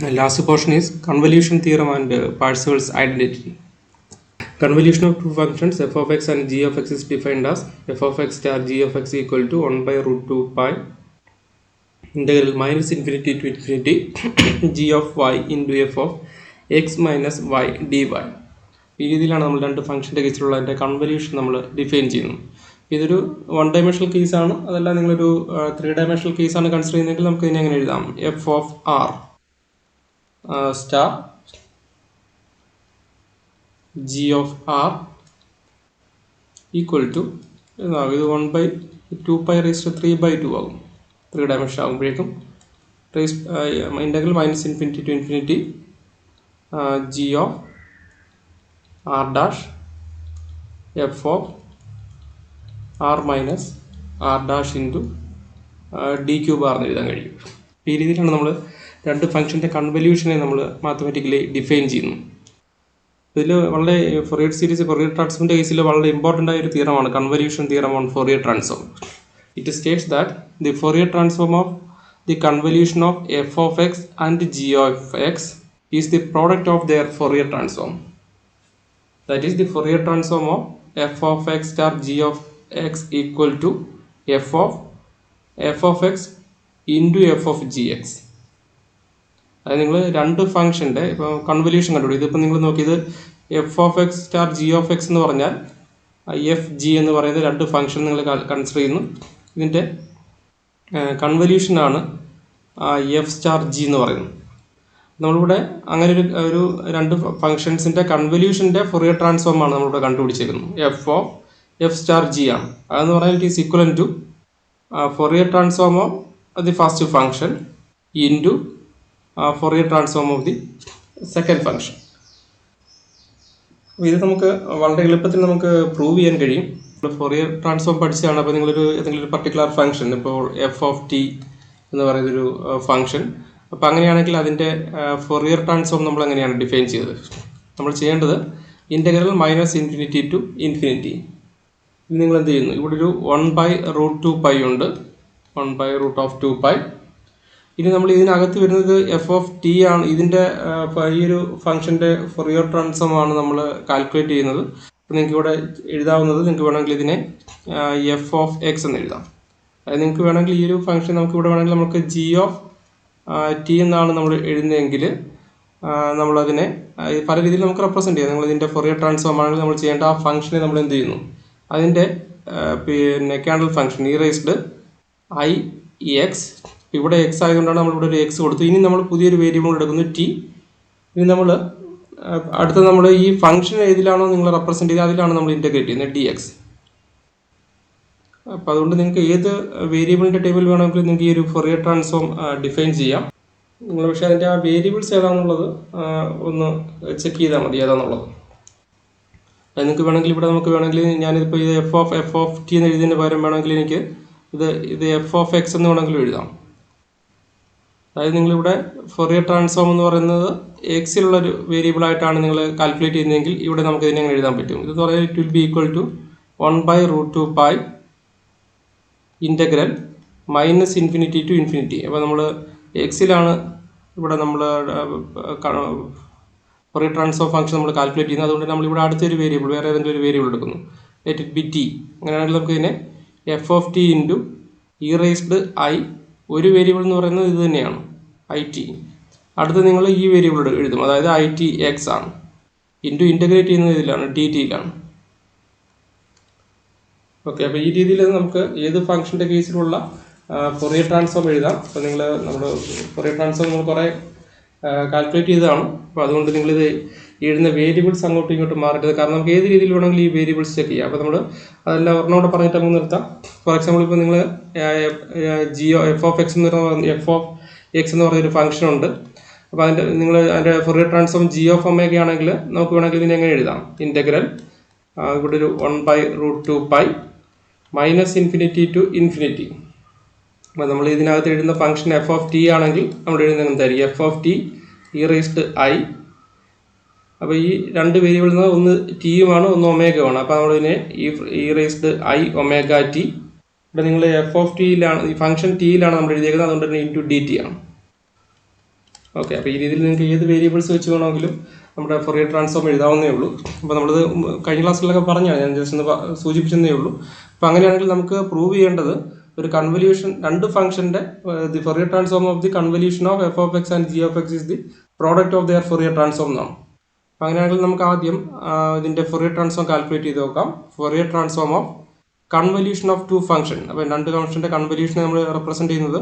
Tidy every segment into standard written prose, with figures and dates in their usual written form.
The last portion is convolution theorem and Parseval's identity. Convolution of two functions f of x and g of x is defined as f of x star g of x equal to 1 by root 2 pi integral minus infinity to infinity g of y into f of x minus y dy. ഈ രീതിയിലാണ് നമ്മൾ രണ്ട് ഫംഗ്ഷൻ്റെ കേസിലുള്ള അതിൻ്റെ convolution നമ്മൾ define ചെയ്യുന്നത്. ഇതൊരു 1 dimensional കേസാണ്, അതല്ല നിങ്ങളൊരു 3 ഡയമെൻഷണൽ കേസാണ് കൺസിഡർ ചെയ്യുന്നതെങ്കിൽ നമുക്ക് ഇതിനെ എങ്ങനെ എഴുതാം? F of r star g of r equal to ഇത് 1 by 2 pi raised to 3 by 2 ആകും. 3 ഡയമെൻഷൻ ആകുമ്പോഴേക്കും integral minus infinity to infinity g of r dash f of r minus r dash into d cube r എന്ന് എഴുതാൻ കഴിയും. ഈ രീതിയിലാണ് നമ്മൾ രണ്ട് ഫംഗ്ഷൻ്റെ കൺവല്യൂഷനെ നമ്മൾ മാത്തമാറ്റിക്കലി ഡിഫൈൻ ചെയ്യുന്നു. ഇതിൽ വളരെ ഫൊറിയർ സീരീസ് ഫൊറിയർ ട്രാൻസ്ഫോമിൻ്റെ കേസിൽ വളരെ ഇമ്പോർട്ടൻ്റ് ആയ ഒരു തിയറമാണ് convolution theorem on Fourier transform. It states that the Fourier transform of the convolution of f of x and g of x is the product of their Fourier transform. That is the Fourier transform of f of x star g of x equal to f of x into f of gx. അതായത് നിങ്ങൾ രണ്ട് ഫംഗ്ഷൻ്റെ ഇപ്പോൾ convolution കണ്ടുപിടി. ഇതിപ്പോൾ നിങ്ങൾ നോക്കിയത് F of x star g of x എന്ന് പറഞ്ഞാൽ F G എന്ന് പറയുന്ന രണ്ട് ഫംഗ്ഷൻ നിങ്ങൾ കൺസിഡർ ചെയ്യുന്നു. ഇതിൻ്റെ കൺവല്യൂഷനാണ് എഫ് സ്റ്റാർ ജി എന്ന് പറയുന്നത്. നമ്മളിവിടെ അങ്ങനെ ഒരു രണ്ട് ഫംഗ്ഷൻസിൻ്റെ കൺവല്യൂഷൻ്റെ ഫൊറിയർ ട്രാൻസ്ഫോം ആണ് നമ്മളിവിടെ കണ്ടുപിടിച്ചേക്കുന്നത്. F of f star g ആണ്. അതെന്ന് പറഞ്ഞാൽ it is equal to Fourier transform of the first function into Fourier transform of the second function. അപ്പോൾ ഇത് നമുക്ക് വളരെ എളുപ്പത്തിൽ നമുക്ക് പ്രൂവ് ചെയ്യാൻ കഴിയും. ഫൊറിയർ ട്രാൻസ്ഫോം പഠിച്ചതാണ്. അപ്പോൾ നിങ്ങളൊരു ഏതെങ്കിലും ഒരു പർട്ടിക്കുലർ ഫംഗ്ഷൻ, ഇപ്പോൾ എഫ് ഓഫ് ടി എന്ന് പറയുന്നൊരു ഫംഗ്ഷൻ, അപ്പോൾ അങ്ങനെയാണെങ്കിൽ അതിൻ്റെ ഫൊറിയർ ട്രാൻസ്ഫോം നമ്മൾ എങ്ങനെയാണ് ഡിഫൈൻ ചെയ്തത്? നമ്മൾ ചെയ്യേണ്ടത് integral minus infinity to infinity. ഇത് നിങ്ങൾ എന്ത് ചെയ്യുന്നു? ഇവിടെ ഒരു 1 by root 2 pi ഉണ്ട്, 1 by root of 2 pi. ഇനി നമ്മൾ ഇതിനകത്ത് വരുന്നത് എഫ് ഓഫ് ടി ആണ്. ഇതിൻ്റെ ഈ ഒരു ഫംഗ്ഷൻ്റെ ഫൊറിയർ ട്രാൻസ്ഫോം ആണ് നമ്മൾ കാൽക്കുലേറ്റ് ചെയ്യുന്നത്. അപ്പോൾ നിങ്ങൾക്ക് ഇവിടെ എഴുതാവുന്നത്, നിങ്ങൾക്ക് വേണമെങ്കിൽ ഇതിനെ എഫ് ഓഫ് എക്സ് എന്ന് എഴുതാം. അതായത് നിങ്ങൾക്ക് വേണമെങ്കിൽ ഈ ഒരു ഫംഗ്ഷൻ നമുക്ക് ഇവിടെ വേണമെങ്കിൽ നമുക്ക് ജി ഓഫ് ടി എന്നാണ് നമ്മൾ എഴുതുന്നതെങ്കിൽ നമ്മളതിനെ പല രീതിയിൽ നമുക്ക് റെപ്രസെൻറ്റ് ചെയ്യാം. നമ്മളിതിൻ്റെ ഫൊറിയർ ട്രാൻസ്ഫോം ആണെങ്കിൽ നമ്മൾ ചെയ്യേണ്ട ആ ഫംഗ്ഷനെ നമ്മൾ എന്ത് ചെയ്യുന്നു? അതിൻ്റെ പിന്നെ Candal function E raised I X, ഇവിടെ എക്സ് ആയതുകൊണ്ടാണ് നമ്മളിവിടെ ഒരു എക്സ് കൊടുത്തു. ഇനി നമ്മൾ പുതിയൊരു വേരിയബിൾ എടുക്കുന്നു ടി. ഇനി നമ്മൾ അടുത്ത നമ്മൾ ഈ ഫംഗ്ഷൻ ഏതിലാണോ നിങ്ങൾ റെപ്രസെൻറ്റ് ചെയ്ത് അതിലാണ് നമ്മൾ ഇൻറ്റഗ്രേറ്റ് ചെയ്യുന്നത് ഡി എക്സ്. അപ്പോൾ അതുകൊണ്ട് നിങ്ങൾക്ക് ഏത് വേരിയബിളിൻ്റെ ടേബിൾ വേണമെങ്കിലും നിങ്ങൾക്ക് ഈ ഒരു ഫൊറിയർ ട്രാൻസ്ഫോം ഡിഫൈൻ ചെയ്യാം. നിങ്ങൾ പക്ഷേ അതിൻ്റെ ആ വേരിയബിൾസ് ഏതാണെന്നുള്ളത് ഒന്ന് ചെക്ക് ചെയ്താൽ മതി ഏതാണെന്നുള്ളത്. അത് നിങ്ങൾക്ക് വേണമെങ്കിൽ ഇവിടെ നമുക്ക് വേണമെങ്കിൽ ഞാനിതിപ്പോൾ ഇത് എഫ് ഓഫ് ടി എന്ന് എഴുതിയതിന് പകരം വേണമെങ്കിൽ എനിക്ക് ഇത് എഫ് ഓഫ് എക്സ് എന്ന് വേണമെങ്കിലും എഴുതാം. അതായത് നിങ്ങളിവിടെ ഫൊറിയർ ട്രാൻസ്ഫോം എന്ന് പറയുന്നത് എക്സിലുള്ളൊരു വേരിയബിളായിട്ടാണ് നിങ്ങൾ കാൽക്കുലേറ്റ് ചെയ്യുന്നതെങ്കിൽ ഇവിടെ നമുക്ക് ഇതിനെ എങ്ങനെ എഴുതാൻ പറ്റും? ഇതെന്ന് പറയുന്നത് it will be equal to 1 by root 2 pi integral minus infinity to infinity. അപ്പോൾ നമ്മൾ എക്സിലാണ് ഇവിടെ നമ്മൾ ഫൊറിയർ ട്രാൻസ്ഫോം ഫംഗ്ഷൻ നമ്മൾ കാൽക്കുലേറ്റ് ചെയ്യുന്നത്. അതുകൊണ്ട് നമ്മളിവിടെ അടുത്തൊരു വേരിയബിൾ, വേറെ ഏതെങ്കിലും ഒരു വേരിയബിൾ എടുക്കുന്നു, ലെറ്റ് ഇറ്റ് ബി ടി. അങ്ങനെയാണെങ്കിൽ നമുക്ക് ഇതിനെ F of t into E raised I, ഒരു വേരിയബിൾ എന്ന് പറയുന്നത് ഇത് തന്നെയാണ് ഐ ടി. അടുത്ത് നിങ്ങൾ ഈ വേരിയബിൾ എഴുതും, അതായത് ഐ ടി എക്സ് ആണ്, ഇൻറ്റു ഇൻ്റഗ്രേറ്റ് ചെയ്യുന്നത് ഇതിലാണ് ഡി ടിയിലാണ്. ഓക്കെ, അപ്പോൾ ഈ രീതിയിൽ നമുക്ക് ഏത് ഫംഗ്ഷൻ്റെ കേസിലുള്ള ഫൊറിയർ ട്രാൻസ്ഫോം എഴുതാം. അപ്പോൾ നമ്മൾ ഫൊറിയർ ട്രാൻസ്ഫോം നമ്മൾ കുറേ കാൽക്കുലേറ്റ് ചെയ്തതാണ്. അപ്പോൾ അതുകൊണ്ട് നിങ്ങളിത് എഴുതുന്ന വേരിയബിൾസ് അങ്ങോട്ടും ഇങ്ങോട്ടും മാറരുത്. കാരണം നമുക്ക് ഏത് രീതിയിൽ വേണമെങ്കിലും ഈ വേരിയബിൾസ് ചെക്ക് ചെയ്യാം. അപ്പോൾ നമ്മൾ അതെല്ലാം ഒരെണ്ണോടെ പറഞ്ഞിട്ട് നമുക്ക് നിർത്താം. ഫോർ എക്സാമ്പിൾ ഇപ്പോൾ നിങ്ങൾ എഫ് ഓഫ് എക്സ് എന്ന് പറയുന്നൊരു ഫംഗ്ഷൻ ഉണ്ട്. അപ്പോൾ അതിൻ്റെ Fourier transform G of omega ആണെങ്കിൽ നമുക്ക് വേണമെങ്കിൽ ഇതിനെ എങ്ങനെ എഴുതാം? ഇൻ്റഗ്രൽ ഇവിടെ ഒരു 1 by root 2 pi minus infinity to infinity. അപ്പോൾ നമ്മൾ ഇതിനകത്ത് എഴുതുന്ന ഫംഗ്ഷൻ എഫ് ഓഫ് ടി ആണെങ്കിൽ നമ്മൾ എഴുതുന്നത് എന്തായിരിക്കും? F of T E raised I. അപ്പോൾ ഈ രണ്ട് വേരിയബിളിൽ നിന്ന് ഒന്ന് ടിയുമാണ് ഒന്ന് ഒമേഗയുമാണ്. അപ്പോൾ നമ്മളിതിനെ E raised I omega T. ഇവിടെ നിങ്ങൾ എഫ് ഓഫ് ടിയിലാണ്, ഈ ഫംഗ്ഷൻ ടിയിലാണ് നമ്മൾ എഴുതിയേക്കുന്നത്, അതുകൊണ്ട് തന്നെ ഇൻറ്റു ഡി ടി ആണ്. ഓക്കെ, അപ്പോൾ ഈ രീതിയിൽ നിങ്ങൾക്ക് ഏത് വേരിയബിൾസ് വെച്ച് വേണമെങ്കിലും നമ്മുടെ ഫൊറിയർ ട്രാൻസ്ഫോം എഴുതാവുന്നേ ഉള്ളൂ. അപ്പോൾ നമ്മളത് കഴിഞ്ഞ ക്ലാസ്സിലൊക്കെ പറഞ്ഞാണ്, ഞാൻ ജസ്റ്റ് ഒന്ന് സൂചിപ്പിച്ചതേ ഉള്ളൂ. അപ്പോൾ അങ്ങനെയാണെങ്കിൽ നമുക്ക് പ്രൂവ് ചെയ്യേണ്ടത് ഒരു കൺവല്യൂഷൻ, രണ്ട് ഫംഗ്ഷൻ്റെ the Fourier transform of the convolution of f of x and g of x is the product of their Fourier transform എന്നാണ്. അപ്പോൾ അങ്ങനെയാണെങ്കിൽ നമുക്ക് ആദ്യം ഇതിൻ്റെ ഫൊറിയർ ട്രാൻസ്ഫോം കാൽക്കുലേറ്റ് ചെയ്ത് നോക്കാം. Fourier transform of convolution of two function. അപ്പോൾ രണ്ട് ഫംഗ്ഷൻ്റെ കൺവല്യൂഷനെ നമ്മൾ റെപ്രസെൻറ്റ് ചെയ്യുന്നത്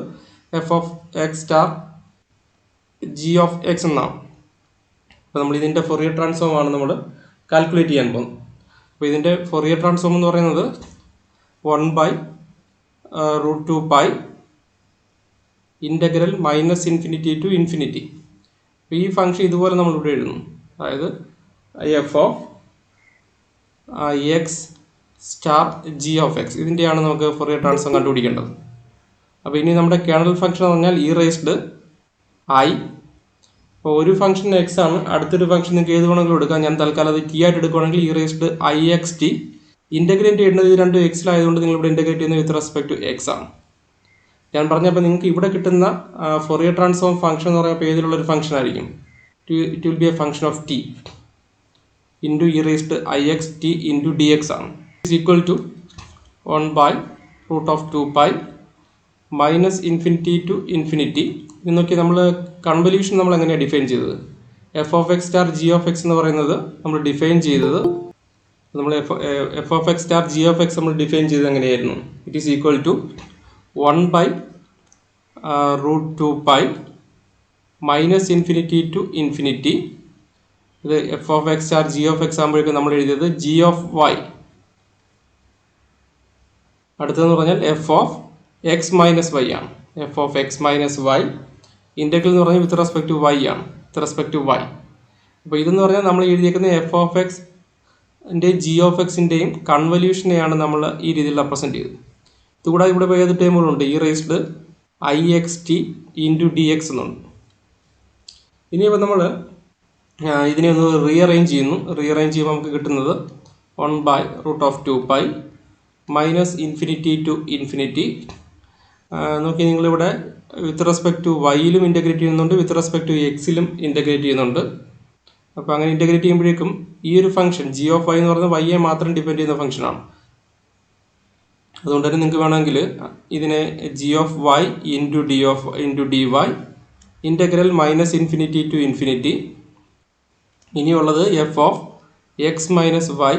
F of x star g of X എന്നാണ്. അപ്പോൾ നമ്മൾ ഇതിൻ്റെ ഫൊറിയർ ട്രാൻസ്ഫോം ആണ് നമ്മൾ കാൽക്കുലേറ്റ് ചെയ്യാൻ പോകുന്നത്. അപ്പോൾ ഇതിൻ്റെ ഫൊറിയർ ട്രാൻസ്ഫോം എന്ന് പറയുന്നത് 1/√2π ഇൻ്റഗ്രൽ -∞ ടു ഇൻഫിനിറ്റി. അപ്പോൾ ഈ ഫംഗ്ഷൻ ഇതുപോലെ നമ്മൾ ഇവിടെ എഴുതുന്നു. അതായത് f of x star g of x, ഇതിൻ്റെയാണ് നമുക്ക് ഫൊറിയർ ട്രാൻസ്ഫോം കണ്ടുപിടിക്കേണ്ടത്. അപ്പോൾ ഇനി നമ്മുടെ കേർണൽ ഫംഗ്ഷൻ എന്ന് പറഞ്ഞാൽ ഇ റേസ്ഡ് ഐ. അപ്പോൾ ഒരു ഫംഗ്ഷൻ എക്സ് ആണ്, അടുത്തൊരു ഫംഗ്ഷൻ നിങ്ങൾക്ക് ഏത് വേണമെങ്കിലും എടുക്കാം. ഞാൻ തൽക്കാലം അത് ടി ആയിട്ട് എടുക്കുകയാണെങ്കിൽ E raised i x T. Integrate ചെയ്യുന്നത് ഇത് രണ്ടും എക്സിലായതുകൊണ്ട് നിങ്ങൾ ഇവിടെ ഇൻ്റഗ്രേറ്റ് ചെയ്യുന്നത് വിത്ത് റെസ്പെക്ട് ടു എക്സ് ആണ്. ഞാൻ പറഞ്ഞപ്പോൾ നിങ്ങൾക്ക് ഇവിടെ കിട്ടുന്ന ഫൊറിയർ ട്രാൻസ്ഫോം ഫംഗ്ഷൻ എന്ന് പറയുമ്പോൾ ഏതിലുള്ള ഒരു ഫംഗ്ഷൻ ആയിരിക്കും? It will be a function of t into e raised i x t into d x ആണ്. Is equal to 1/√2π -∞ to infinity. ഇത് നോക്കി നമ്മൾ കൺവല്യൂഷൻ നമ്മൾ എങ്ങനെയാണ് ഡിഫൈൻ ചെയ്തത്? F of x star g of x എന്ന് പറയുന്നത് നമ്മൾ ഡിഫൈൻ ചെയ്തത്, നമ്മൾ f of x star g of x നമ്മൾ ഡിഫൈൻ ചെയ്തത് എങ്ങനെയായിരുന്നു? It is equal to 1/√2π -∞ to infinity. ഇത് F of x star g of x ആകുമ്പോഴേക്കും നമ്മൾ എഴുതിയത് ജി ഓഫ് വൈ. അടുത്തതെന്ന് പറഞ്ഞാൽ f of x minus y ആണ്. F of x minus y integral എന്ന് പറഞ്ഞാൽ വിത്ത് റെസ്പെക്ട് ടു വൈ ആണ്, വിത്ത് റെസ്പെക്ട് ടു വൈ. അപ്പോൾ ഇതെന്ന് പറഞ്ഞാൽ നമ്മൾ എഴുതിയേക്കുന്ന എഫ് ഓഫ് എക്സിൻ്റെ ജി ഓഫ് എക്സിൻ്റെയും കൺവല്യൂഷനെയാണ് നമ്മൾ ഈ രീതിയിൽ റെപ്രസെൻറ്റ് ചെയ്തത്. ഇതുകൂടാതെ ഇവിടെ ഏത് ടേമുകളുണ്ട്? E raised i x t into d x എന്നുണ്ട്. ഇനിയിപ്പോൾ നമ്മൾ ഇതിനെ ഒന്ന് റീഅറേഞ്ച് ചെയ്യുന്നു. റീഅറേഞ്ച് ചെയ്യുമ്പോൾ നമുക്ക് കിട്ടുന്നത് 1/√2π -∞ ടു ഇൻഫിനിറ്റി. നോക്കി നിങ്ങളിവിടെ വിത്ത് റെസ്പെക്ട് ടു വൈയിലും ഇൻ്റഗ്രേറ്റ് ചെയ്യുന്നുണ്ട്, വിത്ത് റെസ്പെക്ട് ടു എക്സിലും ഇൻ്റഗ്രേറ്റ് ചെയ്യുന്നുണ്ട്. അപ്പോൾ അങ്ങനെ ഇൻ്റഗ്രേറ്റ് ചെയ്യുമ്പോഴേക്കും ഈ ഒരു ഫംഗ്ഷൻ ജി ഓഫ് വൈ എന്ന് പറയുന്നത് വൈയെ മാത്രം ഡിപെൻഡ് ചെയ്യുന്ന ഫംഗ്ഷനാണ്. അതുകൊണ്ട് തന്നെ നിങ്ങൾക്ക് വേണമെങ്കിൽ ഇതിനെ g of y into d y integral -∞ to infinity. ഇനിയുള്ളത് f of x minus y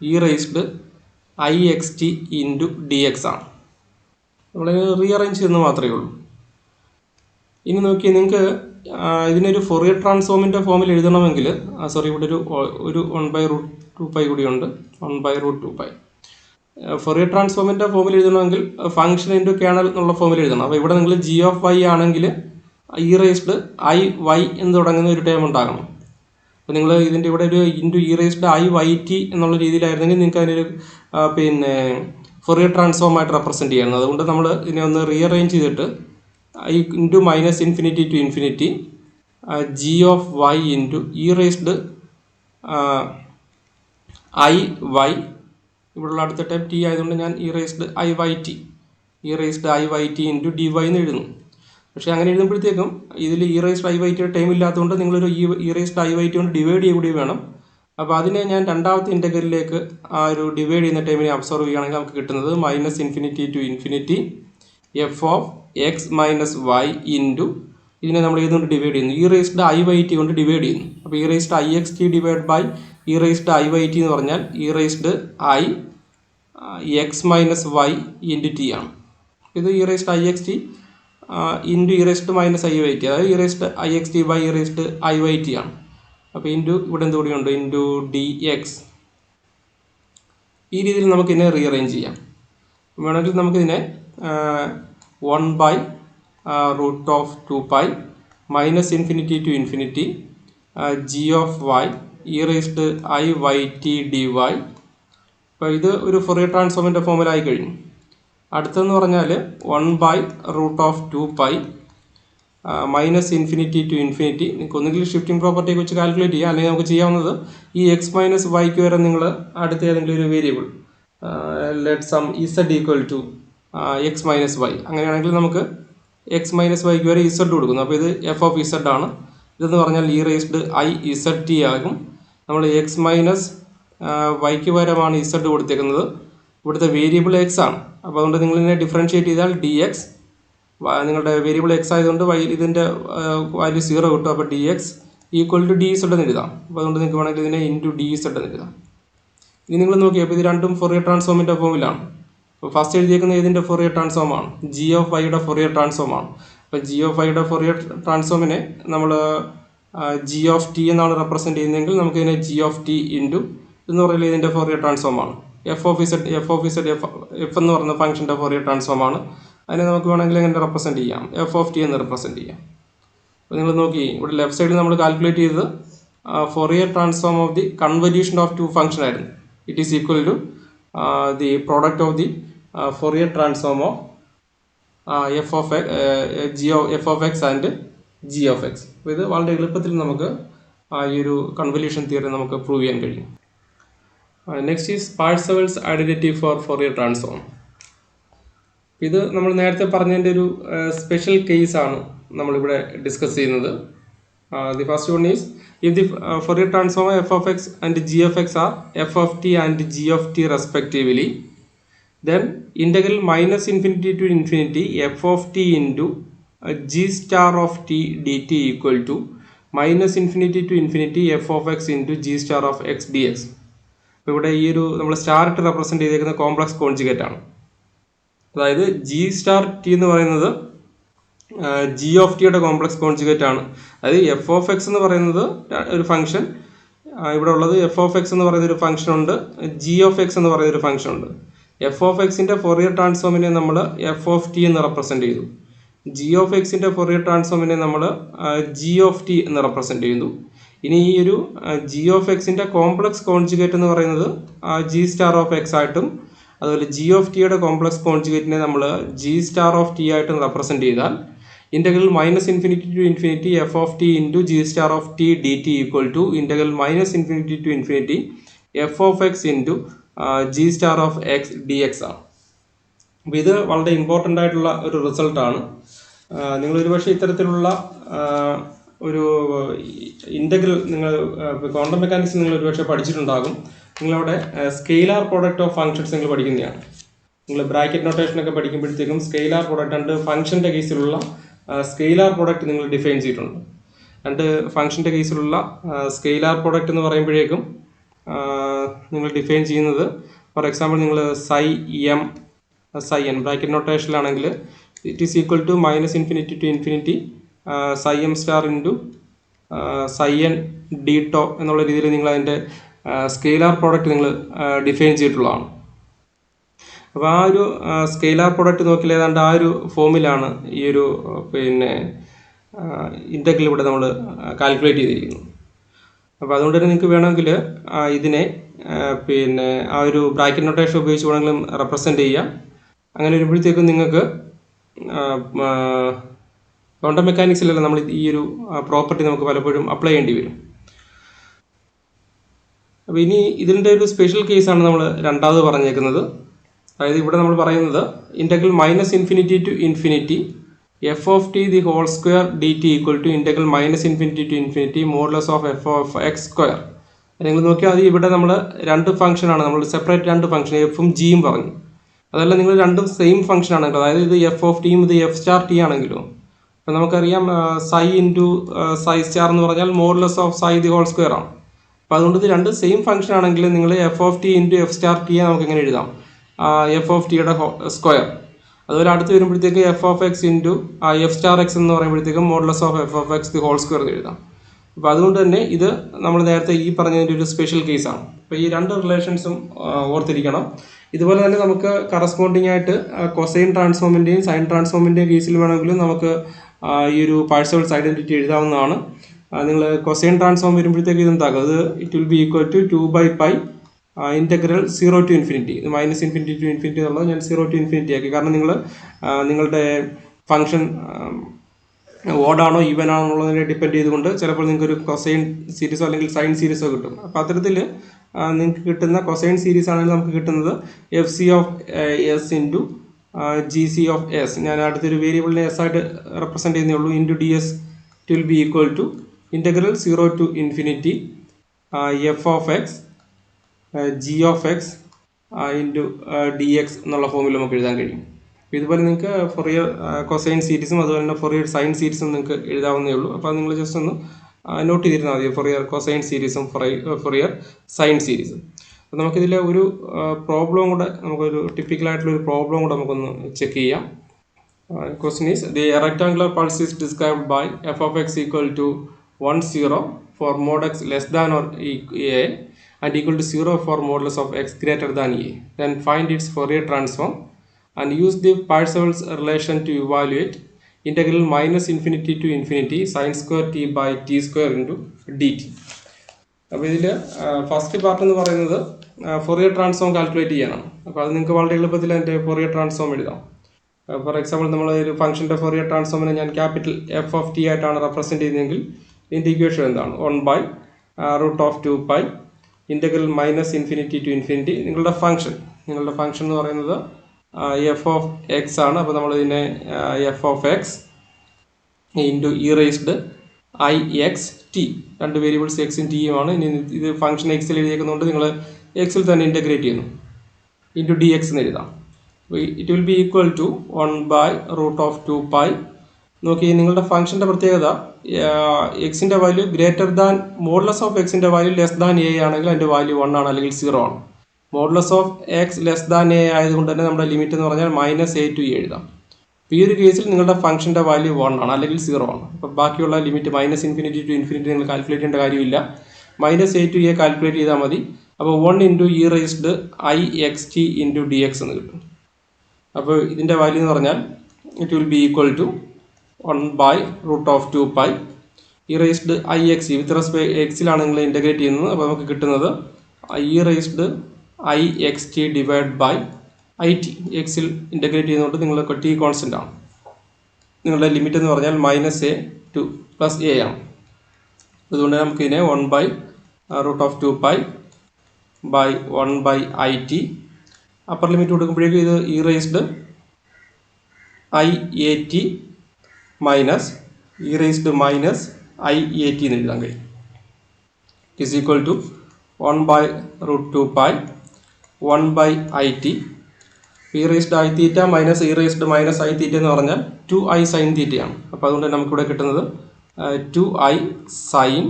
e raised i x t into d x ആണ്. നമ്മൾ റീഅറേഞ്ച് ചെയ്യുന്നത് മാത്രമേ ഉള്ളൂ. ഇനി നോക്കി നിങ്ങൾക്ക് ഇതിനൊരു ഫൊറിയർ ട്രാൻസ്ഫോമിൻ്റെ ഫോമിൽ എഴുതണമെങ്കിൽ, ഇവിടെ ഒരു 1/√2π കൂടിയുണ്ട്. 1/√2π ഫൊറിയർ ട്രാൻസ്ഫോമിൻ്റെ ഫോമിൽ എഴുതണമെങ്കിൽ ഫംഗ്ഷൻ ഇൻറ്റു കേർണൽ എന്നുള്ള ഫോമിൽ എഴുതണം. അപ്പോൾ ഇവിടെ നിങ്ങൾ ജി ഓഫ് വൈ ആണെങ്കിൽ ഇ റേസ്ഡ് ഐ വൈ എന്ന് തുടങ്ങുന്ന ഒരു ടേം ഉണ്ടാകണം. അപ്പോൾ നിങ്ങൾ ഇതിൻ്റെ ഇവിടെ ഒരു into e raised i y t എന്നുള്ള രീതിയിലായിരുന്നെങ്കിൽ നിങ്ങൾക്ക് അതിനൊരു ഫൊറിയർ ട്രാൻസ്ഫോം ആയിട്ട് റെപ്രസെൻറ്റ് ചെയ്യുന്നത്. അതുകൊണ്ട് നമ്മൾ ഇതിനെ ഒന്ന് റീഅറേഞ്ച് ചെയ്തിട്ട് i into -∞ to infinity g of y into e raised i y, ഇവിടെയുള്ള അടുത്ത ടൈം ടി ആയതുകൊണ്ട് ഞാൻ e raised i y t into d y എന്ന് എഴുതുന്നു. പക്ഷേ അങ്ങനെ എഴുതുമ്പോഴത്തേക്കും ഇതിൽ ഇ റേസ്ഡ് ഐ വൈ ടിയുടെ ടൈം ഇല്ലാത്തതുകൊണ്ട് നിങ്ങളൊരു e raised i y t കൊണ്ട് ഡിവൈഡ് ചെയ്യുകൂടി വേണം. അപ്പോൾ അതിനെ ഞാൻ രണ്ടാമത്തെ ഇൻ്റഗ്രലിലേക്ക് ആ ഒരു ഡിവൈഡ് ചെയ്യുന്ന ടൈമിനെ അബ്സോർവ് ചെയ്യുകയാണെങ്കിൽ നമുക്ക് കിട്ടുന്നത് -∞ to infinity f of x minus y into ഇതിനെ നമ്മൾ ഏതുകൊണ്ട് ഡിവൈഡ് ചെയ്യുന്നു? E raised i y t കൊണ്ട് ഡിവൈഡ് ചെയ്യുന്നു. അപ്പോൾ e raised i x t divide by e raised i y t എന്ന് പറഞ്ഞാൽ e raised i x minus y into t ആണ്. ഇത് e raised i x t into e raised minus i y t, അതായത് e raised i x t by e raised i y T ആണ്. അപ്പോൾ into ഇവിടെ എന്തുകൂടിയുണ്ട്? Into d X. ഈ രീതിയിൽ നമുക്കിതിനെ rearrange ചെയ്യാം. വേണമെങ്കിൽ നമുക്കിതിനെ 1/√2π -∞ to infinity g of y e raised i y t d y. അപ്പോൾ ഇത് ഒരു ഫൊറിയർ ട്രാൻസ്ഫോമിൻ്റെ ഫോമിലായി കഴിഞ്ഞു. അടുത്തെന്ന് പറഞ്ഞാൽ 1/√2π -∞ ടു ഇൻഫിനിറ്റി. നിങ്ങൾക്ക് ഒന്നുകിൽ ഷിഫ്റ്റിംഗ് പ്രോപ്പർട്ടിയെ വെച്ച് കാൽക്കുലേറ്റ് ചെയ്യാം, അല്ലെങ്കിൽ നമുക്ക് ചെയ്യാവുന്നത് ഈ എക്സ് മൈനസ് വൈക്ക് വരെ നിങ്ങൾ അടുത്ത ഏതെങ്കിലും ഒരു variable let some z equal to x minus y, അങ്ങനെയാണെങ്കിൽ നമുക്ക് എക്സ് മൈനസ് വൈക്ക് വരെ ഇസഡ് കൊടുക്കുന്നു. അപ്പോൾ ഇത് എഫ് ഓഫ് ഇസഡ് ആണ്. ഇതെന്ന് പറഞ്ഞാൽ e raised I Z T ആകും. നമ്മൾ എക്സ് മൈനസ് വൈക്ക് പകരമാണ് ഇസഡ് കൊടുത്തേക്കുന്നത്. ഇവിടുത്തെ വേരിയബിൾ എക്സ് ആണ്. അപ്പോൾ അതുകൊണ്ട് നിങ്ങളിതിനെ ഡിഫറൻഷ്യേറ്റ് ചെയ്താൽ ഡി എക്സ്, നിങ്ങളുടെ വേരിയബിൾ എക്സ് ആയതുകൊണ്ട് ഇതിൻ്റെ വാല്യൂ 0 കിട്ടും. അപ്പോൾ d x equal to d z എന്ന് എഴുതാം. അപ്പോൾ അതുകൊണ്ട് നിങ്ങൾക്ക് വേണമെങ്കിൽ ഇതിനെ ഇൻറ്റു ഡി ഇസഡ് എന്ന് എഴുതാം. ഇനി നിങ്ങൾ നോക്കിയപ്പോൾ ഇത് രണ്ടും ഫൊറിയർ ട്രാൻസ്ഫോമിൻ്റെ ഫോമിലാണ്. അപ്പോൾ ഫസ്റ്റ് എഴുതിയേക്കുന്ന ഇതിൻ്റെ ഫൊറിയർ ട്രാൻസ്ഫോം ആണ്, ജി ഓഫ് വൈയുടെ ഫൊറിയർ ട്രാൻസ്ഫോം ആണ്. അപ്പോൾ ജി ഓഫ് വൈയുടെ ഫൊറിയർ ട്രാൻസ്ഫോമിനെ നമ്മൾ ജി ഓഫ് ടി എന്നാണ് റെപ്രസെൻറ്റ് ചെയ്യുന്നതെങ്കിൽ നമുക്കിതിനെ ജി ഓഫ് ടി ഇൻറ്റു എന്ന് പറയുന്നത് ഇതിൻ്റെ ഫൊറിയർ ട്രാൻസ്ഫോം ആണ്. എഫ് ഓഫ് ഇസഡ് എഫ് എന്ന് പറയുന്ന ഫംഗ്ഷൻ്റെ ഫൊറിയർ ട്രാൻസ്ഫോം ആണ്. അതിനെ നമുക്ക് വേണമെങ്കിൽ എങ്ങനെ റെപ്രസെൻറ്റ് ചെയ്യാം, എഫ് ഓഫ് ടി എന്ന് റെപ്രസെൻറ്റ് ചെയ്യാം. അപ്പോൾ നിങ്ങൾ നോക്കി ഇവിടെ ലെഫ്റ്റ് സൈഡിൽ നമ്മൾ കാൽക്കുലേറ്റ് ചെയ്തത് Fourier transform of the convolution of two function ആയിരുന്നു. It is equal to the product of the Fourier transform of f of x and g of x. അപ്പോൾ ഇത് വളരെ എളുപ്പത്തിൽ നമുക്ക് ഈ ഒരു കൺവല്യൂഷൻ തിയറി നമുക്ക് പ്രൂവ് ചെയ്യാൻ കഴിയും. Next is Parseval's identity for Fourier transform. ഇത് നമ്മൾ നേരത്തെ പറഞ്ഞതിൻ്റെ ഒരു സ്പെഷ്യൽ കേസാണ് നമ്മളിവിടെ ഡിസ്കസ് ചെയ്യുന്നത്. The first one is if the Fourier transform f of x and g of x are f of t and g of t respectively, then integral minus infinity to infinity f of t into g star of t dt equal to minus infinity to infinity f of x into g star of x dx. അപ്പോൾ ഇവിടെ ഈ ഒരു നമ്മൾ star ഇട്ട് represent ചെയ്തേക്കുന്ന complex conjugate ആണ്. അതായത് G star T എന്ന് പറയുന്നത് ജി ഓഫ് ടിയുടെ കോംപ്ലക്സ് കോൺജുഗേറ്റ് ആണ്. അതായത് എഫ് ഓഫ് എക്സ് എന്ന് പറയുന്നത് ഒരു ഫംഗ്ഷൻ, ഇവിടെ ഉള്ളത് എഫ് ഓഫ് എക്സ് എന്ന് പറയുന്ന ഒരു ഫംഗ്ഷൻ ഉണ്ട്, ജി ഓഫ് എക്സ് എന്ന് പറയുന്ന ഒരു ഫംഗ്ഷൻ ഉണ്ട്. എഫ് ഓഫ് എക്സിൻ്റെ ഫൊറിയർ ട്രാൻസ്ഫോമിനെ നമ്മൾ എഫ് ഓഫ് ടി എന്ന് റെപ്രസെൻറ്റ് ചെയ്തു. ജി ഓഫ് എക്സിൻ്റെ ഫൊറിയർ ട്രാൻസ്ഫോമിനെ നമ്മൾ ജി ഓഫ് ടി എന്ന് റെപ്രസെൻറ്റ് ചെയ്യുന്നു. ഇനി ഈ ഒരു ജി ഓഫ് എക്സിൻ്റെ കോംപ്ലക്സ് കോൺജുഗേറ്റ് എന്ന് പറയുന്നത് ജി സ്റ്റാർ ഓഫ് എക്സ് ആയിട്ടും, അതുപോലെ ജി ഓഫ് ടിയുടെ കോംപ്ലക്സ് കോൺജുഗേറ്റിനെ നമ്മൾ ജി സ്റ്റാർ ഓഫ് ടി ആയിട്ടും റെപ്രസെൻറ്റ് ചെയ്താൽ integral minus infinity to infinity f of t into g star of t dt equal to integral minus infinity to infinity f of x into g star of x dx ആണ്. അപ്പോൾ ഇത് വളരെ important ആയിട്ടുള്ള ഒരു റിസൾട്ടാണ്. നിങ്ങളൊരു പക്ഷേ ഇത്തരത്തിലുള്ള ഒരു ഇൻ്റഗ്രൽ നിങ്ങൾ ക്വാണ്ടം മെക്കാനിക്സ് നിങ്ങൾ ഒരുപക്ഷെ പഠിച്ചിട്ടുണ്ടാകും. നിങ്ങളവിടെ സ്കെയിലാർ പ്രോഡക്റ്റ് ഓഫ് ഫങ്ഷൻസ് നിങ്ങൾ പഠിക്കുന്നതാണ്. നിങ്ങൾ ബ്രാക്കറ്റ് നൊട്ടേഷനൊക്കെ പഠിക്കുമ്പോഴത്തേക്കും സ്കെയിലാർ പ്രോഡക്റ്റ് ആൻഡ് ഫംഗ്ഷൻ്റെ കേസിലുള്ള സ്കെയിലാർ പ്രോഡക്റ്റ് നിങ്ങൾ ഡിഫൈൻ ചെയ്തിട്ടുണ്ട്. രണ്ട് ഫംഗ്ഷൻ്റെ കേസിലുള്ള സ്കെയിലാർ പ്രോഡക്റ്റ് എന്ന് പറയുമ്പോഴേക്കും നിങ്ങൾ ഡിഫൈൻ ചെയ്യുന്നത്, ഫോർ എക്സാമ്പിൾ നിങ്ങൾ സൈ എൻ ബ്രാക്കറ്റ് നൊട്ടേഷനിലാണെങ്കിൽ it is equal to minus infinity to infinity psi m star into psi n d tau എന്നുള്ള രീതിയിൽ നിങ്ങൾ അതിൻ്റെ സ്കെയിലാർ പ്രോഡക്റ്റ് നിങ്ങൾ ഡിഫൈൻ ചെയ്തിട്ടുള്ളതാണ്. അപ്പോൾ ആ ഒരു സ്കെയിലാർ പ്രോഡക്റ്റ് നോക്കിയാൽ ഏതാണ്ട് ആ ഒരു ഫോമിലാണ് ഈ ഒരു ഇൻ്റഗ്രൽ ഇവിടെ നമ്മൾ കാൽക്കുലേറ്റ് ചെയ്തിരിക്കുന്നത്. അപ്പോൾ അതുകൊണ്ട് തന്നെ നിങ്ങൾക്ക് വേണമെങ്കിൽ ഇതിനെ ആ ഒരു ബ്രാക്കറ്റ് നൊട്ടേഷൻ ഉപയോഗിച്ച് വേണമെങ്കിലും റെപ്രസെൻറ്റ് ചെയ്യാം. അങ്ങനെ വരുമ്പോഴത്തേക്കും നിങ്ങൾക്ക് ക്വാണ്ടം മെക്കാനിക്സിലല്ല നമ്മൾ ഈ ഒരു പ്രോപ്പർട്ടി നമുക്ക് പലപ്പോഴും അപ്ലൈ ചെയ്യേണ്ടി വരും. അപ്പോൾ ഇനി ഇതിൻ്റെ ഒരു സ്പെഷ്യൽ കേസാണ് നമ്മൾ രണ്ടാമത് പറഞ്ഞേക്കുന്നത്. അതായത് ഇവിടെ നമ്മൾ പറയുന്നത് integral minus infinity to infinity f of t the whole square d t equal to integral minus infinity to infinity modulus of f of x square. നിങ്ങൾ നോക്കിയാൽ അത് ഇവിടെ നമ്മൾ രണ്ട് ഫംഗ്ഷനാണ്, നമ്മൾ സെപ്പറേറ്റ് രണ്ട് ഫംഗ്ഷൻ എഫും ജിയും പറഞ്ഞു. അതല്ല നിങ്ങൾ രണ്ടും സെയിം ഫംഗ്ഷൻ ആണെങ്കിലും, അതായത് ഇത് എഫ് ഓഫ് ടിയും ഇത് എഫ് സ്റ്റാർ ടി ആണെങ്കിലും, അപ്പോൾ നമുക്കറിയാം സൈ ഇൻറ്റു സൈ സ്റ്റാർ എന്ന് പറഞ്ഞാൽ modulus of psi the whole square ആണ്. അപ്പോൾ അതുകൊണ്ട് ഇത് രണ്ട് സെയിം ഫംഗ്ഷൻ ആണെങ്കിൽ നിങ്ങൾ f of t into f star ടിയെ നമുക്ക് എങ്ങനെ എഴുതാം, എഫ് ഓഫ് ടിയുടെ സ്ക്വയർ. അതുപോലെ അടുത്ത് വരുമ്പോഴത്തേക്ക് f of x into f star x എന്ന് പറയുമ്പോഴത്തേക്കും modulus of f of x the whole square എന്ന് എഴുതാം. അപ്പോൾ അതുകൊണ്ട് തന്നെ ഇത് നമ്മൾ നേരത്തെ ഈ പറഞ്ഞതിൻ്റെ ഒരു സ്പെഷ്യൽ കേസാണ്. അപ്പോൾ ഈ രണ്ട് റിലേഷൻസും ഓർത്തിരിക്കണം. ഇതുപോലെ തന്നെ നമുക്ക് കറസ്പോണ്ടിങ് ആയിട്ട് കൊസൈൻ ട്രാൻസ്ഫോമിൻ്റെയും സൈൻ ട്രാൻസ്ഫോമിൻ്റെയും കേസിൽ വേണമെങ്കിലും നമുക്ക് ഈ ഒരു പാഴ്സവൽസ് ഐഡൻറ്റിറ്റി എഴുതാവുന്നതാണ്. നിങ്ങൾ കൊസൈൻ ട്രാൻസ്ഫോം വരുമ്പോഴത്തേക്ക് ഇതെന്താകും, അത് it will be equal to 2/π integral 0 to infinity. ഇത് മൈനസ് ഇൻഫിനിറ്റി ടു ഇൻഫിനിറ്റി എന്നുള്ളത് ഞാൻ 0 ടു ഇൻഫിനിറ്റി ആക്കി. കാരണം നിങ്ങൾ നിങ്ങളുടെ ഫംഗ്ഷൻ ഓഡാണോ ഈവൻ ആണോ എന്നുള്ളതിനെ ഡിപ്പെൻഡ് ചെയ്തുകൊണ്ട് ചിലപ്പോൾ നിങ്ങൾക്ക് ഒരു കൊസൈൻ സീരീസോ അല്ലെങ്കിൽ സൈൻ സീരീസോ കിട്ടും. അപ്പോൾ അത്തരത്തിൽ നിങ്ങൾക്ക് കിട്ടുന്ന കൊസൈൻ സീരീസ് ആണെങ്കിൽ നമുക്ക് കിട്ടുന്നത് f c of s into g c of s, ഞാൻ അടുത്തൊരു വേരിയബിളിനെ എസ് ആയിട്ട് റെപ്രസെൻറ്റ് ചെയ്യുന്നേ ഉള്ളൂ, into d s it will be equal to integral 0 to infinity f of x g of x into d x എന്നുള്ള ഫോമിൽ നമുക്ക് എഴുതാൻ കഴിയും. ഇതുപോലെ നിങ്ങൾക്ക് ഫൊറിയർ കൊസൈൻ സീരീസും അതുപോലെ തന്നെ ഫൊറിയർ സൈൻ സീരീസും നിങ്ങൾക്ക് എഴുതാവുന്നേ ഉള്ളൂ. അപ്പോൾ നിങ്ങൾ ജസ്റ്റ് ഒന്ന് നോട്ട് ചെയ്തിരുന്നാൽ മതി, ഫൊറിയർ കൊസൈൻ സീരീസും ഫൊറിയർ സൈൻ സീരീസും. അപ്പോൾ നമുക്കിതിലെ ഒരു പ്രോബ്ലം കൂടെ, നമുക്കൊരു ടിപ്പിക്കലായിട്ടുള്ളൊരു പ്രോബ്ലം കൂടെ നമുക്കൊന്ന് ചെക്ക് ചെയ്യാം. Question is the rectangular pulse is described by f of x equal to 1 0 for mod x less than or a and equal to 0 for modulus of x greater than a. Then find its Fourier transform and use the Parseval's relation to evaluate integral minus infinity to infinity sin square t by t square into dt. അപ്പോൾ ഇതിൽ first part എന്ന് പറയുന്നത് Fourier transform calculate ചെയ്യാനാണ്. അപ്പോൾ അത് നിങ്ങൾക്ക് വളരെ എളുപ്പത്തിൽ അതിൻ്റെ ഫൊറിയർ ട്രാൻസ്ഫോം എഴുതാം. ഫോർ എക്സാമ്പിൾ നമ്മൾ ഒരു ഫംഗ്ഷൻ്റെ ഫൊറിയർ ട്രാൻസ്ഫോമിനെ ഞാൻ ക്യാപിറ്റൽ എഫ് ഓഫ് ടി ആയിട്ടാണ് റെപ്രസെൻറ്റ് ചെയ്യുന്നതെങ്കിൽ ഇതിൻ്റെ ഇക്വേഷൻ എന്താണ്? 1/√2π integral minus infinity to infinity. നിങ്ങളുടെ ഫംഗ്ഷൻ എന്ന് പറയുന്നത് എഫ് ഓഫ് എക്സ് ആണ്. അപ്പോൾ നമ്മളിതിനെ f of x into e raised i x t, രണ്ട് വേരിയബിൾസ് എക്സും ടിയും ആണ്. ഇനി ഇത് ഫംഗ്ഷൻ എക്സിൽ എഴുതിയേക്കുന്നതുകൊണ്ട് നിങ്ങൾ എക്സിൽ തന്നെ ഇൻ്റഗ്രേറ്റ് ചെയ്യുന്നു, ഇൻറ്റു ഡി എക്സ് എന്ന് എഴുതാം. It will be equal to 1/√2π. നോക്കി, നിങ്ങളുടെ ഫംഗ്ഷൻ്റെ പ്രത്യേകത എക്സിൻ്റെ value greater than modulus of എക്സിൻ്റെ വാല്യൂ ലെസ് ദാൻ എ ആണെങ്കിൽ അതിൻ്റെ വാല്യൂ 1 ആണ്, അല്ലെങ്കിൽ 0 ആണ്. Modulus of x less than a ആയതുകൊണ്ട് തന്നെ നമ്മുടെ ലിമിറ്റ് എന്ന് പറഞ്ഞാൽ -a to a എഴുതാം. അപ്പോൾ ഈ ഒരു കേസിൽ നിങ്ങളുടെ ഫംഗ്ഷൻ്റെ വാല്യൂ 1 ആണ്, അല്ലെങ്കിൽ 0 ആണ്. അപ്പോൾ ബാക്കിയുള്ള ലിമിറ്റ് -∞ to ഇൻഫിനിറ്റി നിങ്ങൾ കാൽക്കുലേറ്റ് ചെയ്യേണ്ട കാര്യമില്ല, -a to a കാൽക്കുലേറ്റ് ചെയ്താൽ മതി. അപ്പോൾ 1 × e raised i x t into d x എന്ന് കിട്ടും. അപ്പോൾ ഇതിൻ്റെ വാല്യൂ എന്ന് പറഞ്ഞാൽ it will be equal to 1/√2π e raised i x with respect എക്സിലാണ് നിങ്ങൾ ഇൻ്റഗ്രേറ്റ് ചെയ്യുന്നത്. അപ്പോൾ നമുക്ക് കിട്ടുന്നത് e raised i x t divide by i t. എക്സിൽ ഇൻ്റഗ്രേറ്റ് ചെയ്യുന്നതുകൊണ്ട് നിങ്ങൾക്ക് ടി കോൺസ്റ്റൻ്റ് ആണ്. നിങ്ങളുടെ ലിമിറ്റ് എന്ന് പറഞ്ഞാൽ -a to +a ആണ്. അതുകൊണ്ട് നമുക്കിതിനെ 1/√2π ബൈ 1/it അപ്പർ ലിമിറ്റ് കൊടുക്കുമ്പോഴേക്കും ഇത് e raised i a t minus e raised minus i a t എന്ന് എഴുതാൻ കഴിയും. Is equal to 1/√2π 1/it e raised i theta minus e raised minus i theta എന്ന് പറഞ്ഞാൽ 2i സൈൻ തീറ്റയാണ്. അപ്പോൾ അതുകൊണ്ട് നമുക്കിവിടെ കിട്ടുന്നത് 2i സൈൻ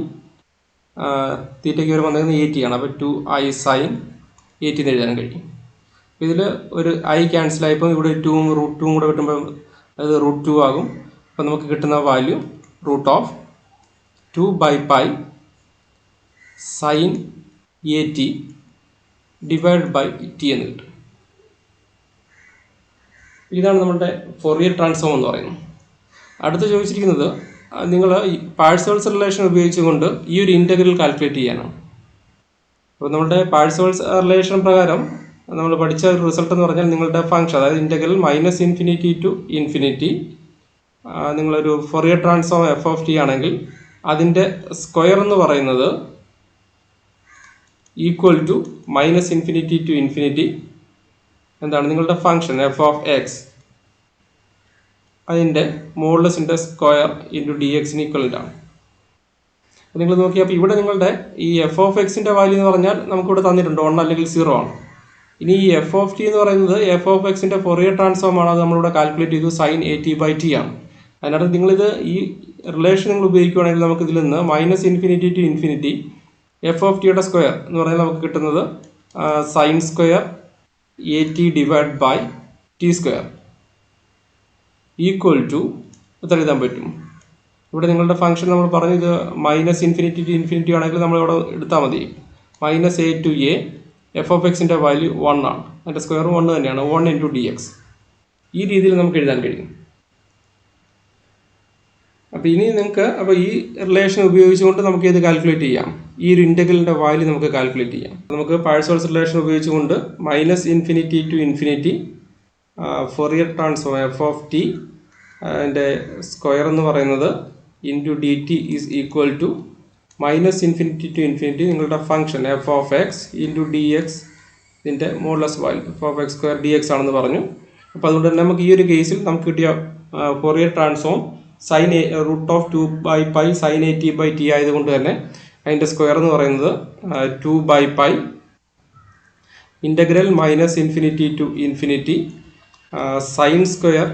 തീറ്റയ്ക്ക് വരെ വന്നിരുന്നത് 80 ആണ്. അപ്പോൾ 2i സൈൻ 80 എന്ന് എഴുതാൻ കഴിയും. ഇതിൽ ഒരു ഐ ക്യാൻസലായപ്പോൾ ഇവിടെ 2ഉം √2ഉം കൂടെ കിട്ടുമ്പോൾ അത് √2 ആകും. അപ്പോൾ നമുക്ക് കിട്ടുന്ന value √2/π sine 80 divide by t എന്ന് കിട്ടും. ഇതാണ് നമ്മുടെ ഫൊറിയർ ട്രാൻസ്ഫോം എന്ന് പറയുന്നത്. അടുത്ത് ചോദിച്ചിരിക്കുന്നത് നിങ്ങൾ പാഴ്സേവൽസ് റിലേഷൻ ഉപയോഗിച്ചുകൊണ്ട് ഈ ഒരു ഇൻ്റഗ്രൽ കാൽക്കുലേറ്റ് ചെയ്യാനാണ്. അപ്പോൾ നമ്മുടെ പാഴ്സേവൽസ് റിലേഷൻ പ്രകാരം നമ്മൾ പഠിച്ച ഒരു റിസൾട്ട് എന്ന് പറഞ്ഞാൽ നിങ്ങളുടെ ഫംഗ്ഷൻ, അതായത് ഇൻ്റഗ്രൽ -∞ to ഇൻഫിനിറ്റി, നിങ്ങളൊരു Fourier transform f of T ആണെങ്കിൽ അതിൻ്റെ സ്ക്വയർ എന്ന് പറയുന്നത് ഈക്വൽ ടു -∞ to ഇൻഫിനിറ്റി എന്താണ് നിങ്ങളുടെ ഫംഗ്ഷൻ എഫ് ഓഫ് എക്സ്, അതിൻ്റെ മോഡുലസിൻ്റെ സ്ക്വയർ ഇൻറ്റു ഡി എക്സിന് ഈക്വലൻ്റ് ആണ്. നിങ്ങൾ നോക്കിയപ്പോൾ ഇവിടെ നിങ്ങളുടെ ഈ എഫ് ഓഫ് എക്സിൻ്റെ വാല്യൂ എന്ന് പറഞ്ഞാൽ നമുക്കിവിടെ തന്നിട്ടുണ്ട് 1 അല്ലെങ്കിൽ 0 ആണ്. ഇനി ഈ എഫ് ഓഫ് ടി എന്ന് പറയുന്നത് എഫ് ഓഫ് എക്സിൻ്റെ ഫൊറിയർ ട്രാൻസ്ഫോം ആണ്, അത് നമ്മളിവിടെ കാൽക്കുലേറ്റ് ചെയ്തു സൈൻ 80/t ആണ്. അതിനകത്ത് നിങ്ങളിത് ഈ റിലേഷൻ നിങ്ങൾ ഉപയോഗിക്കുകയാണെങ്കിൽ നമുക്ക് ഇതിൽ നിന്ന് -∞ to ഇൻഫിനിറ്റി എഫ് ഓഫ് ടിയുടെ സ്ക്വയർ എന്ന് പറഞ്ഞാൽ നമുക്ക് കിട്ടുന്നത് sine square 80 divide by t square equal to എത്ര എഴുതാൻ പറ്റും? ഇവിടെ നിങ്ങളുടെ ഫംഗ്ഷൻ നമ്മൾ പറഞ്ഞു ഇത് -∞ to ഇൻഫിനിറ്റി ആണെങ്കിൽ നമ്മളിവിടെ എടുത്താൽ മതി. -a to a F of എക്സിൻ്റെ വാല്യൂ 1 ആണ്, അതിൻ്റെ സ്ക്വയറും 1 തന്നെയാണ്, 1 × dx. ഈ രീതിയിൽ നമുക്ക് എഴുതാൻ കഴിയും. അപ്പോൾ ഇനി നിങ്ങൾക്ക് ഈ റിലേഷൻ ഉപയോഗിച്ചുകൊണ്ട് നമുക്ക് ഇത് കാൽക്കുലേറ്റ് ചെയ്യാം. ഈ ഒരു ഇൻ്റഗ്രലിൻ്റെ വാല്യൂ നമുക്ക് കാൽക്കുലേറ്റ് ചെയ്യാം. നമുക്ക് പാഴ്സേവൽസ് റിലേഷൻ ഉപയോഗിച്ചുകൊണ്ട് -∞ to infinity Fourier transform f of t അതിൻ്റെ സ്ക്വയർ എന്ന് പറയുന്നത് into d t is equal to -∞ to infinity നിങ്ങളുടെ function f of x into d x ഇതിൻ്റെ modulus value f of x square d x ആണെന്ന് പറഞ്ഞു. അപ്പോൾ അതുകൊണ്ട് തന്നെ നമുക്ക് ഈ ഒരു കേസിൽ നമുക്ക് കിട്ടിയ Fourier transform sign √2/π sin AT/t ആയതുകൊണ്ട് തന്നെ അതിൻ്റെ സ്ക്വയർ എന്ന് പറയുന്നത് 2/π integral -∞ to ∞ sin square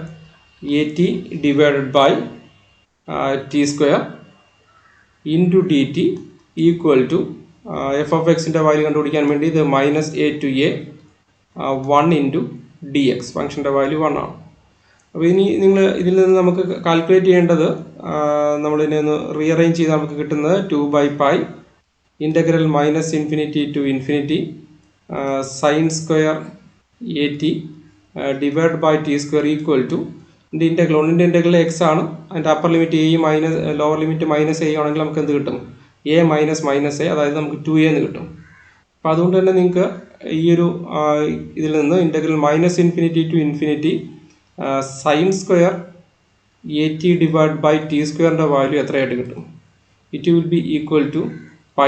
AT divided by t square into dt equal to f(x)ൻ്റെ വാല്യൂ കണ്ടുപിടിക്കാൻ വേണ്ടി ഇത് -a to a 1 into dx ഫംഗ്ഷൻ്റെ വാല്യൂ 1 ആണ്. അപ്പോൾ ഇനി ഇതിൽ നിന്ന് നമുക്ക് കാൽക്കുലേറ്റ് ചെയ്യേണ്ടത് നമ്മളിതിനെ ഒന്ന് റീഅറേഞ്ച് ചെയ്ത് നമുക്ക് കിട്ടുന്നത് 2/π integral -∞ to ∞ sin square AT divide by t square equal to ഇതിൻ്റെ ഇൻ്റഗ്രൽ ഒന്നിൻ്റെ ഇൻ്റഗ്രൽ x ആണ്, അതിൻ്റെ upper limit a minus lower limit -a ആണെങ്കിൽ നമുക്ക് എന്ത് കിട്ടും, a - a, അതായത് നമുക്ക് 2a എന്ന് കിട്ടും. അപ്പോൾ അതുകൊണ്ട് തന്നെ നിങ്ങൾക്ക് ഈ ഒരു ഇതിൽ നിന്ന് integral -∞ to ∞ sin square AT divide by t സ്ക്വയറിൻ്റെ വാല്യൂ എത്രയായിട്ട് കിട്ടും, it will be equal to πa.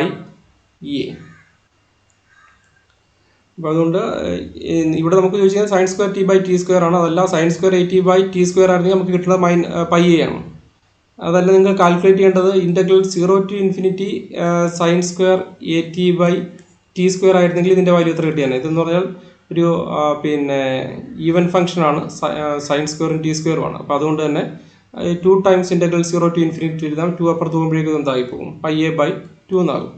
അപ്പോൾ അതുകൊണ്ട് ഇവിടെ നമുക്ക് ചോദിച്ചാൽ sin സ്ക്വയർ t/t സ്ക്വയർ ആണ്, അതല്ല sin സ്ക്വയർ AT/t സ്ക്വയർ ആണെങ്കിൽ നമുക്ക് കിട്ടുന്നത് πa ആണ്. അതല്ല നിങ്ങൾ കാൽക്കുലേറ്റ് ചെയ്യേണ്ടത് integral 0 to ∞ sin square AT/t square ആയിരുന്നെങ്കിൽ ഇതിൻ്റെ വാല്യൂ എത്ര കിട്ടിയാണ്. ഇതെന്ന് പറഞ്ഞാൽ ഒരു ഈവൻ ഫംഗ്ഷനാണ്, സൈൻ സ്ക്വയറും ടി സ്ക്വയറും ആണ്. അപ്പോൾ അതുകൊണ്ട് തന്നെ 2 ടൈംസ് ഇൻ്റഗ്രൽ 0 to ∞ എഴുതാം, 2 അപ്പുറത്ത് പോകുമ്പോഴേക്കും എന്തായി പോകും, πa/2 എന്നാകും.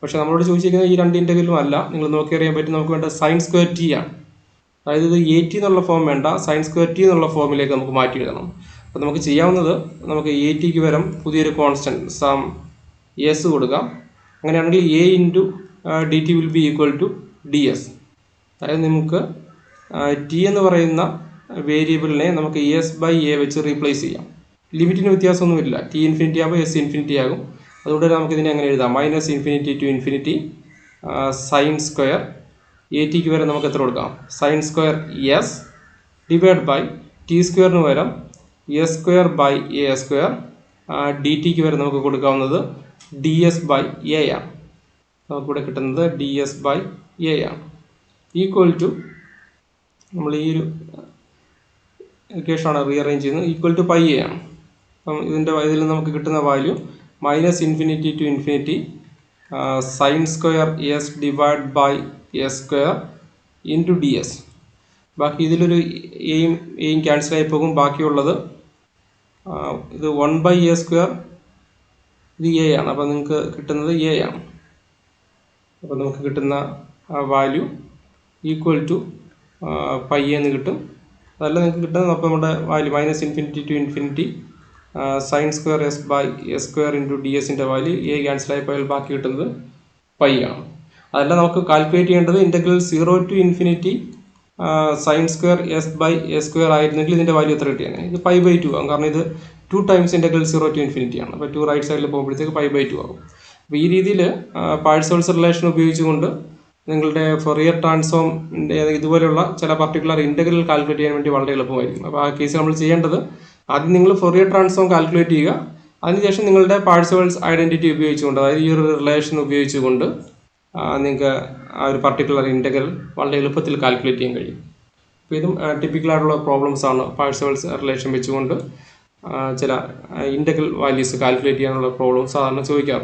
പക്ഷേ നമ്മളോട് ചോദിച്ചിരിക്കുന്നത് ഈ രണ്ട് ഇൻ്റഗ്രലും അല്ല, നിങ്ങൾ നോക്കി അറിയാൻ പറ്റും നമുക്ക് വേണ്ട സൈൻ സ്ക്വയർ ടി ആണ്. അതായത് ഇത് AT എന്നുള്ള ഫോം വേണ്ട, സൈൻ സ്ക്വയർ ടി എന്നുള്ള ഫോമിലേക്ക് നമുക്ക് മാറ്റി എഴുതണം. അപ്പോൾ നമുക്ക് ചെയ്യാവുന്നത് നമുക്ക് ATക്ക് പകരം പുതിയൊരു കോൺസ്റ്റൻറ്റ് സം എസ് കൊടുക്കാം. അങ്ങനെയാണെങ്കിൽ a into dt will be equal to ds. അതായത് നമുക്ക് ടി എന്ന് പറയുന്ന വേരിയബിളിനെ നമുക്ക് s/a വെച്ച് റീപ്ലേസ് ചെയ്യാം. ലിമിറ്റിന് വ്യത്യാസമൊന്നുമില്ല, t ∞ ആകുമ്പോൾ s ∞ ആകും. അതുകൊണ്ട് നമുക്ക് ഇതിനെ അങ്ങനെ എഴുതാം, -∞ to ∞ സൈൻ സ്ക്വയർ ATക്ക് വരെ നമുക്ക് എത്ര കൊടുക്കാം, sine square s divide by t സ്ക്വയറിന് പകരം s²/a², dt വരെ നമുക്ക് കൊടുക്കാവുന്നത് ds/a ആണ്. നമുക്കിവിടെ കിട്ടുന്നത് ds/a ആണ്, ഈക്വൽ ടു നമ്മൾ ഈ ഒരു ഇക്വേഷനാണ് റീഅറേഞ്ച് ചെയ്യുന്നത്, ഈക്വൽ ടു πa ആണ്. അപ്പം ഇതിൽ നമുക്ക് കിട്ടുന്ന value -∞ to ∞ sine square s divide by a² into ds. ബാക്കി ഇതിലൊരു എയും ക്യാൻസൽ ആയി പോകും, ബാക്കിയുള്ളത് ഇത് 1/a², ഇത് a ആണ്. അപ്പോൾ നിങ്ങൾക്ക് കിട്ടുന്നത് a ആണ്. അപ്പോൾ നമുക്ക് കിട്ടുന്ന വാല്യൂ ഈക്വൽ ടു πa എന്ന് കിട്ടും. അതല്ല നിങ്ങൾക്ക് കിട്ടുന്നത് അപ്പോൾ നമ്മുടെ value -∞ to ∞ sine square s/a² into dsൻ്റെ വാല്യൂ a ക്യാൻസൽ ആയി പോയാൽ ബാക്കി കിട്ടുന്നത് π ആണ്. അതല്ല നമുക്ക് കാൽക്കുലേറ്റ് ചെയ്യേണ്ടത് integral 0 to ∞ sine square s/a² ആയിരുന്നെങ്കിൽ ഇതിൻ്റെ വാല്യൂ എത്ര കിട്ടിയാണ്, ഇത് π/2 ആകും. കാരണം ഇത് 2 ടൈംസ് ഇൻ്റഗ്രൽ 0 to ∞ ആണ്. അപ്പോൾ 2 റൈറ്റ് സൈഡിൽ പോകുമ്പോഴത്തേക്ക് π/2 ആകും. അപ്പോൾ ഈ രീതിയിൽ പാഴ്സേവൽസ് റിലേഷൻ ഉപയോഗിച്ചുകൊണ്ട് നിങ്ങളുടെ ഫൊറിയർ ട്രാൻസ്ഫോമിൻ്റെ ഇതുപോലെയുള്ള ചില പർട്ടിക്കുലർ ഇൻ്റഗ്രൽ കാൽക്കുലേറ്റ് ചെയ്യാൻ വേണ്ടി വളരെ എളുപ്പമായിരിക്കും. അപ്പോൾ ആ കേസിൽ നമ്മൾ ചെയ്യേണ്ടത് ആദ്യം നിങ്ങൾ ഫൊറിയർ ട്രാൻസ്ഫോം കാൽക്കുലേറ്റ് ചെയ്യുക, അതിനുശേഷം നിങ്ങളുടെ പാഴ്സേവൽസ് ഐഡൻറ്റിറ്റി ഉപയോഗിച്ചുകൊണ്ട്, അതായത് ഈ ഒരു റിലേഷൻ ഉപയോഗിച്ചുകൊണ്ട് നിങ്ങൾക്ക് ആ ഒരു പർട്ടിക്കുലർ ഇൻ്റഗ്രൽ വളരെ എളുപ്പത്തിൽ കാൽക്കുലേറ്റ് ചെയ്യാൻ കഴിയും. അപ്പോൾ ഇതും ടിപ്പിക്കലായിട്ടുള്ള പ്രോബ്ലംസ് ആണ്. പാഴ്സേവൽസ് റിലേഷൻ വെച്ചുകൊണ്ട് ചില ഇൻ്റഗ്രൽ വാല്യൂസ് കാൽക്കുലേറ്റ് ചെയ്യാനുള്ള പ്രോബ്ലംസ് സാധാരണ ചോദിക്കാറുണ്ട്.